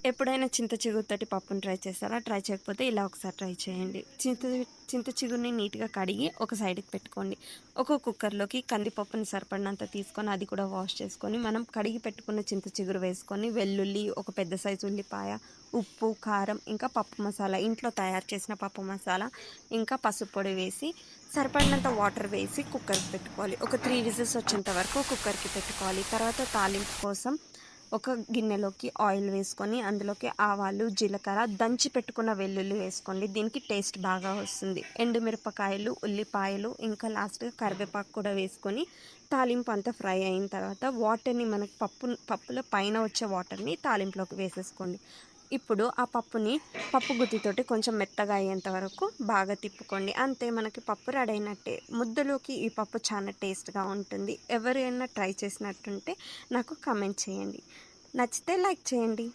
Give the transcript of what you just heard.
ఎప్పుడైనా చింత చిగురుతోటి పప్పుని ట్రై చేస్తారా? ట్రై చేయకపోతే ఇలా ఒకసారి ట్రై చేయండి. చింత చిగురుని నీట్‌గా కడిగి ఒక సైడ్‌కి పెట్టుకోండి. ఒక కుక్కర్‌లోకి కందిపప్పుని సరిపడినంత తీసుకొని అది కూడా వాష్ చేసుకొని, మనం కడిగి పెట్టుకున్న చింత చిగురు వేసుకొని, వెల్లుల్లి, ఒక పెద్ద సైజు ఉల్లిపాయ, ఉప్పు, కారం, ఇంకా పప్పు మసాలా, ఇంట్లో తయారు చేసిన పప్పు మసాలా, ఇంకా పసుపు పొడి వేసి, సరిపడినంత వాటర్ వేసి కుక్కర్‌కి పెట్టుకోవాలి. ఒక 3 విజిల్స్ వచ్చేంత వరకు కుక్కర్‌కి పెట్టుకోవాలి. తర్వాత తాలింపు కోసం ఒక గిన్నెలోకి ఆయిల్ వేసుకొని అందులోకి ఆవాలు, జీలకర్ర, దంచి పెట్టుకున్న వెల్లుల్లి వేసుకోండి. దీనికి టేస్ట్ బాగా వస్తుంది. ఎండుమిరపకాయలు, ఉల్లిపాయలు, ఇంకా లాస్ట్‌గా కరివేపాకు కూడా వేసుకొని తాలింపు అంతా ఫ్రై అయిన తర్వాత వాటర్‌ని మనకి పప్పులో పైన వచ్చే వాటర్‌ని తాలింపులోకి వేసేసుకోండి. ఇప్పుడు ఆ పప్పుని పప్పు గుత్తితోటి కొంచెం మెత్తగా అయ్యేంత వరకు బాగా తిప్పుకోండి. అంతే, మనకి పప్పు రెడీ అయినట్టే. ముద్దలోకి ఈ పప్పు చాలా టేస్ట్‌గా ఉంటుంది. ఎవరైనా ట్రై చేసినట్టుంటే నాకు కామెంట్ చేయండి. నచ్చితే లైక్ చేయండి.